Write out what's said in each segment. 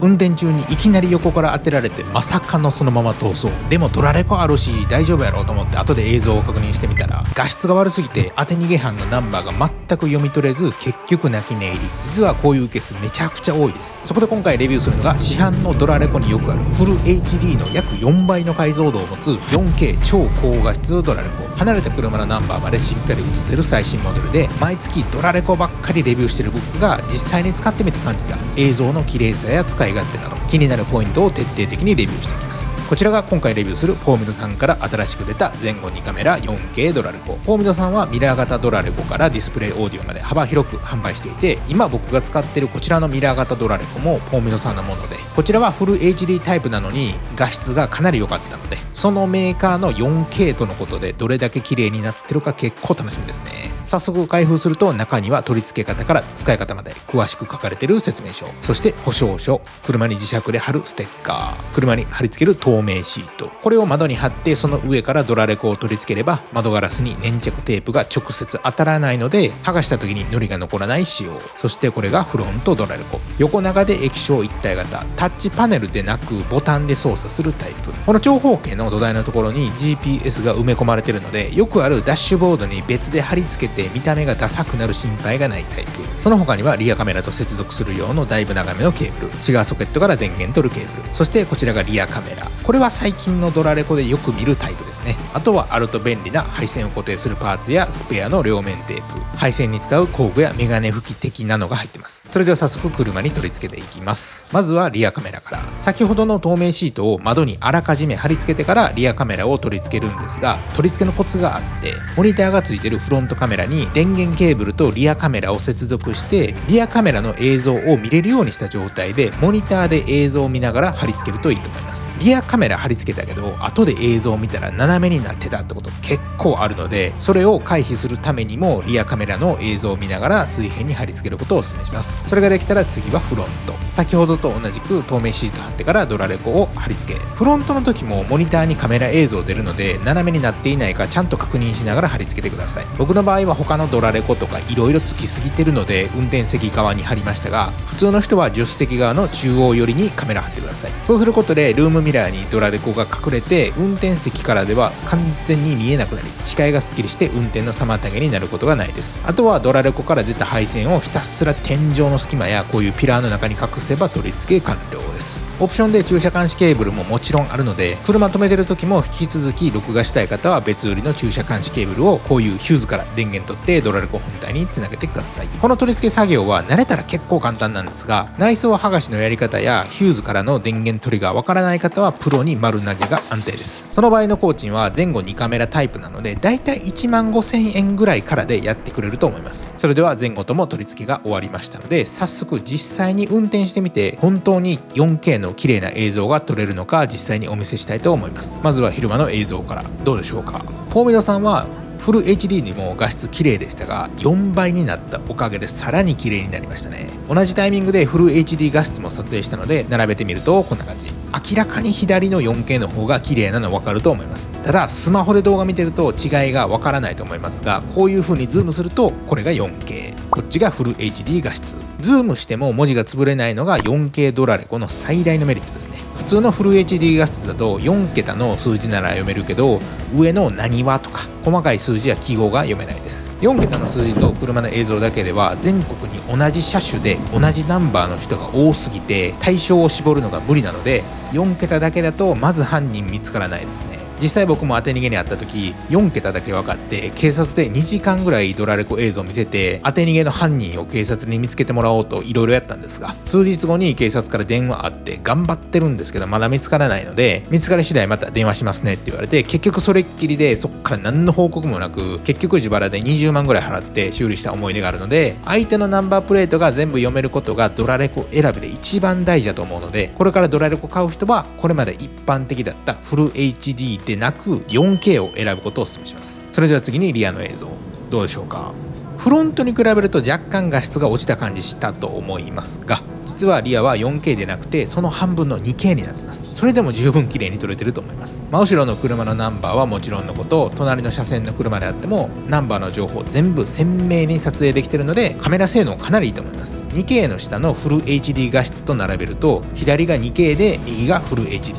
運転中にいきなり横から当てられてまさかのそのまま逃走。でもドラレコあるし大丈夫やろうと思って後で映像を確認してみたら、画質が悪すぎて当て逃げ犯のナンバーが全く読み取れず結局泣き寝入り。実はこういうケースめちゃくちゃ多いです。そこで今回レビューするのが市販のドラレコによくあるフル HD の約4倍の解像度を持つ 4K 超高画質ドラレコ。離れた車のナンバーまでしっかり映せる最新モデルで、毎月ドラレコばっかりレビューしてる僕が実際に使ってみて感じた映像の綺麗さや使い勝手など気になるポイントを徹底的にレビューしていきます。こちらが今回レビューするフォーミドさんから新しく出た前後2カメラ 4K ドラレコ。フォーミドさんはミラー型ドラレコからディスプレイオーディオまで幅広く販売していて、今僕が使っているこちらのミラー型ドラレコもフォーミドさんのもので、こちらはフル HD タイプなのに画質がかなり良かったので、そのメーカーの 4K とのことでどれだけ綺麗になってるか結構楽しみですね。早速開封すると、中には取り付け方から使い方まで詳しく書かれている説明書、そして保証書、車に磁石で貼るステッカー、車に貼り付ける透明シート、これを窓に貼ってその上からドラレコを取り付ければ窓ガラスに粘着テープが直接当たらないので剥がした時に糊が残らない仕様。そしてこれがフロントドラレコ。横長で液晶一体型、タッチパネルでなくボタンで操作するタイプ。この長方形の土台のところに GPS が埋め込まれているので、よくあるダッシュボードに別で貼り付けて見た目がダサくなる心配がないタイプ。その他にはリアカメラと接続する用のだいぶ長めのケーブル、シガーソケットから電源取るケーブル、そしてこちらがリアカメラ。これは最近のドラレコでよく見るタイプですね。あとはあると便利な配線を固定するパーツやスペアの両面テープ、配線に使う工具やメガネ拭き的なのが入ってます。それでは早速車に取り付けていきます。まずはリアカメラから。先ほどの透明シートを窓にあらかじめ貼り付けてからリアカメラを取り付けるんですが、取り付けのコツがあって、モニターが付いているフロントカメラに電源ケーブルとリアカメラを接続して、リアカメラの映像を見れるようにした状態でモニターで映像を見ながら貼り付けるといいと思います。リアカメラ貼り付けたけど後で映像を見たら斜めになってたってこと結構あるので、それを回避するためにもリアカメラの映像を見ながら水平に貼り付けることをお勧めします。それができたら次はフロント。先ほどと同じく透明シート貼ってからドラレコを貼り付け、フロントの時もモニターにカメラ映像出るので斜めになっていないかちゃんと確認しながら貼り付けてください。僕の場合は他のドラレコとか色々つきすぎてるので運転席側に貼りましたが、普通の人は助手席側の中央寄りにカメラ貼ってください。そうすることでルームミラーにドラレコが隠れて運転席からでは完全に見えなくなり、視界がスッキリして運転の妨げになることがないです。あとはドラレコから出た配線をひたすら天井の隙間やこういうピラーの中に隠せば取り付け完了です。オプションで駐車監視ケーブルももちろんあるので、車止めてる時も引き続き録画したい方は別売りの駐車監視ケーブルをこういうヒューズから電源取ってドラレコ本体につなげてください。この取り付け作業は慣れたら結構簡単なんですが、内装剥がしのやり方やヒューズからの電源取りがわからない方はプロに丸投げが安定です。その場合の工賃は前後2カメラタイプなのでだいたい15,000円ぐらいからでやってくれると思います。それでは前後とも取り付けが終わりましたので、早速実際に運転してみて本当に 4K の綺麗な映像が撮れるのか実際にお見せしたいと思います。まずは昼間の映像から。どうでしょうか。フォーミドさんはフル HD にも画質綺麗でしたが、4倍になったおかげでさらに綺麗になりましたね。同じタイミングでフル HD 画質も撮影したので並べてみるとこんな感じ。明らかに左の 4K の方が綺麗なの分かると思います。ただスマホで動画見てると違いが分からないと思いますが、こういう風にズームするとこれが 4K、 こっちがフル HD 画質。ズームしても文字が潰れないのが 4K ドラレコの最大のメリットですね。普通のフル HD 画質だと4桁の数字なら読めるけど、上の何はとか細かい数字や記号が読めないです。4桁の数字と車の映像だけでは全国に同じ車種で同じナンバーの人が多すぎて対象を絞るのが無理なので、4桁だけだとまず犯人見つからないですね。実際僕も当て逃げにあった時4桁だけ分かって警察で2時間ぐらいドラレコ映像を見せて当て逃げの犯人を警察に見つけてもらおうといろいろやったんですが、数日後に警察から電話あって頑張ってるんですけどまだ見つからないので、見つかり次第また電話しますねって言われて、結局それっきりでそっから何の報告もなく結局自腹で20万ぐらい払って修理した思い出があるので、相手のナンバープレートが全部読めることがドラレコ選びで一番大事だと思うので、これからドラレコ買う人はこれまで一般的だったフル HD でなく 4K を選ぶことをお勧めします。それでは次にリアの映像どうでしょうか。フロントに比べると若干画質が落ちた感じしたと思いますが、実はリアは 4K でなくてその半分の 2K になってます。それでも十分綺麗に撮れてると思います。真後ろの車のナンバーはもちろんのこと、隣の車線の車であってもナンバーの情報全部鮮明に撮影できてるのでカメラ性能かなりいいと思います。2K の下のフル HD 画質と並べると左が 2K で右がフル HD、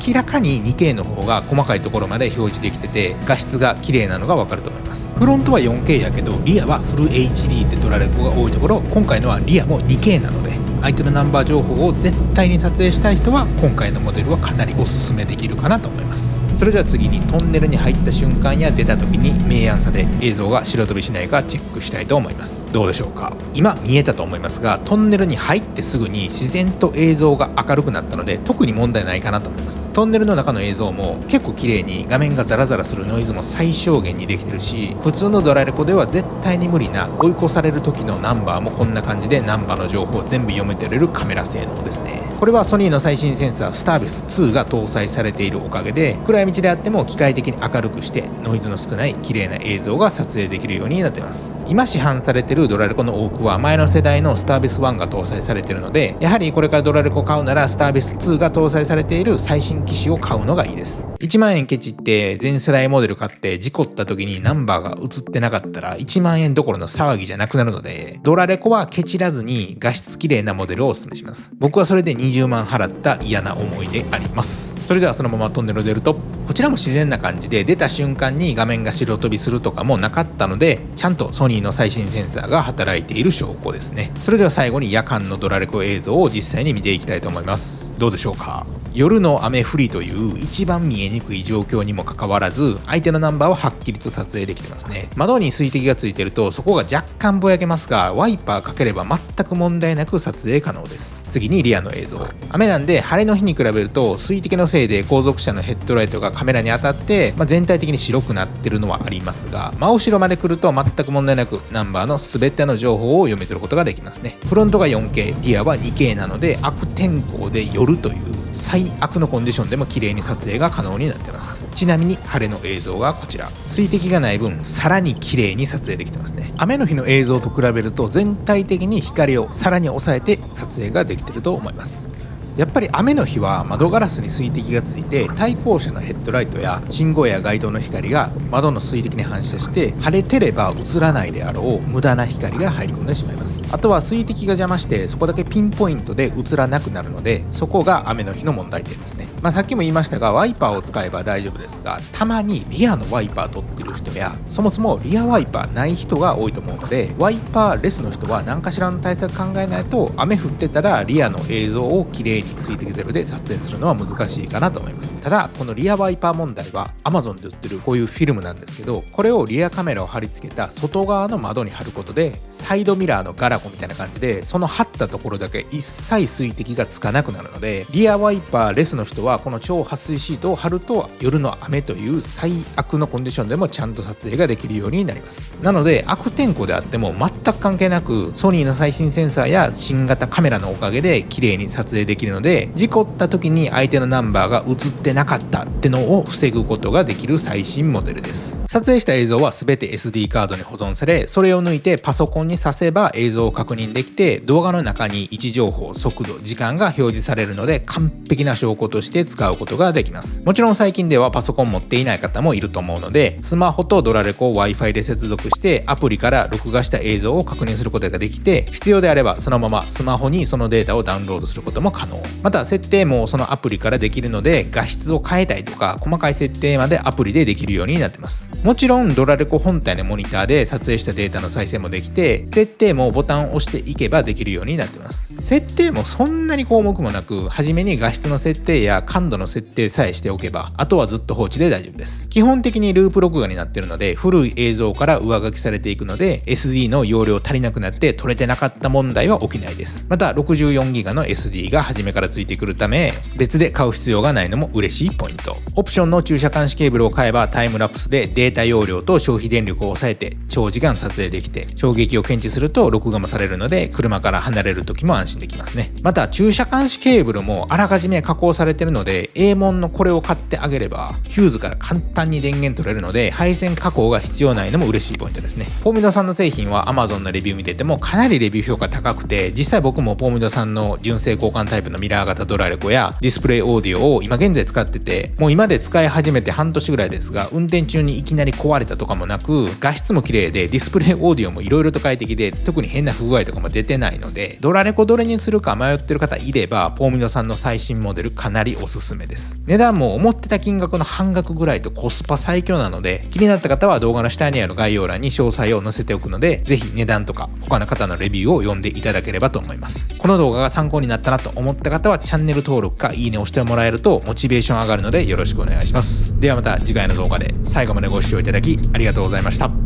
明らかに 2K の方が細かいところまで表示できてて画質が綺麗なのがわかると思います。フロントは 4K やけどリアはフル HD って撮られる子が多いところ、今回のはリアも 2K なので相手のナンバー情報を絶対に撮影したい人は今回のモデルはかなりおすすめできるかなと思います。それでは次にトンネルに入った瞬間や出た時に明暗差で映像が白飛びしないかチェックしたいと思います。どうでしょうか。今見えたと思いますが、トンネルに入ってすぐに自然と映像が明るくなったので特に問題ないかなと思います。トンネルの中の映像も結構綺麗に画面がザラザラするノイズも最小限にできてるし、普通のドラレコでは絶対に無理な追い越される時のナンバーもこんな感じでナンバーの情報を全部読めてれるカメラ性能ですね。これはソニーの最新センサースターベス2が搭載されているおかげで暗い道であっても機械的に明るくしてノイズの少ない綺麗な映像が撮影できるようになっています。今市販されているドラレコの多くは前の世代のスターベス1が搭載されているので、やはりこれからドラレコ買うならスターベス2が搭載されている最新機種を買うのがいいです。1万円ケチって全世代モデル買って事故った時にナンバーが映ってなかったら1万円どころの騒ぎじゃなくなるので、ドラレコはケチらずに画質綺麗なモデルをお勧めします。僕はそれで20万払った嫌な思い出あります。それではそのままトンネルを出ると、こちらも自然な感じで出た瞬間に画面が白飛びするとかもなかったので、ちゃんとソニーの最新センサーが働いている証拠ですね。それでは最後に夜間のドラレコ映像を実際に見ていきたいと思います。どうでしょうか。夜の雨降りという一番見えにくい状況にもかかわらず相手のナンバーははっきりと撮影できてますね。窓に水滴がついてるとそこが若干ぼやけますが、ワイパーかければ全く問題なく撮影可能です。次にリアの映像。雨なんで晴れの日に比べると水滴のせいで後続車のヘッドライトがカメラに当たって、全体的に白くなってるのはありますが、真後ろまで来ると全く問題なくナンバーの全ての情報を読み取ることができますね。フロントが 4K、 リアは 2K なので悪天候で夜という最悪のコンディションでも綺麗に撮影が可能になっています。ちなみに晴れの映像がこちら。水滴がない分さらに綺麗に撮影できてますね。雨の日の映像と比べると全体的に光をさらに抑えて撮影ができていると思います。やっぱり雨の日は窓ガラスに水滴がついて対向車のヘッドライトや信号や街灯の光が窓の水滴に反射して晴れてれば映らないであろう無駄な光が入り込んでしまいます。あとは水滴が邪魔してそこだけピンポイントで映らなくなるので、そこが雨の日の問題点ですね。さっきも言いましたがワイパーを使えば大丈夫ですが、たまにリアのワイパー取ってる人やそもそもリアワイパーない人が多いと思うので、ワイパーレスの人は何かしらの対策考えないと雨降ってたらリアの映像をきれいに水滴ゼロで撮影するのは難しいかなと思います。ただこのリアワイパー問題は Amazon で売ってるこういうフィルムなんですけど、これをリアカメラを貼り付けた外側の窓に貼ることでサイドミラーのガラコみたいな感じでその貼ったところだけ一切水滴がつかなくなるので、リアワイパーレスの人はこの超撥水シートを貼ると夜の雨という最悪のコンディションでもちゃんと撮影ができるようになります。なので悪天候であっても全く関係なくソニーの最新センサーや新型カメラのおかげで綺麗に撮影できるので、事故った時に相手のナンバーが映ってなかったってのを防ぐことができる最新モデルです。撮影した映像は全て SD カードに保存され、それを抜いてパソコンに挿せば映像を確認できて、動画の中に位置情報、速度、時間が表示されるので完璧な証拠として使うことができます。もちろん最近ではパソコン持っていない方もいると思うので、スマホとドラレコを Wi-Fi で接続してアプリから録画した映像を確認することができて、必要であればそのままスマホにそのデータをダウンロードすることも可能。また設定もそのアプリからできるので、画質を変えたいとか細かい設定までアプリでできるようになってます。もちろんドラレコ本体のモニターで撮影したデータの再生もできて、設定もボタンを押していけばできるようになってます。設定もそんなに項目もなく、初めに画質の設定や感度の設定さえしておけば、あとはずっと放置で大丈夫です。基本的にループ録画になっているので、古い映像から上書きされていくので SD の容量足りなくなって撮れてなかった問題は起きないです。また 64GB の SD が初めかからついてくるため、別で買う必要がないのも嬉しいポイント。オプションの駐車監視ケーブルを買えばタイムラプスでデータ容量と消費電力を抑えて長時間撮影できて、衝撃を検知すると録画もされるので車から離れる時も安心できますね。また駐車監視ケーブルもあらかじめ加工されてるので、 A 門のこれを買ってあげればヒューズから簡単に電源取れるので、配線加工が必要ないのも嬉しいポイントですね。ポーミドさんの製品は Amazon のレビュー見ててもかなりレビュー評価高くて、実際僕もポーミドさんの純正交換タイプのミラー型ドラレコやディスプレイオーディオを今現在使ってて、もう今で使い始めて半年ぐらいですが、運転中にいきなり壊れたとかもなく、画質も綺麗でディスプレイオーディオも色々と快適で、特に変な不具合とかも出てないので、ドラレコどれにするか迷ってる方いればポーミドさんの最新モデルかなりおすすめです。値段も思ってた金額の半額ぐらいとコスパ最強なので、気になった方は動画の下にある概要欄に詳細を載せておくので、ぜひ値段とか他の方のレビューを読んでいただければと思います。この動画が参考になったなと思った方はチャンネル登録かいいねを押してもらえるとモチベーション上がるのでよろしくお願いします。ではまた次回の動画で。最後までご視聴いただきありがとうございました。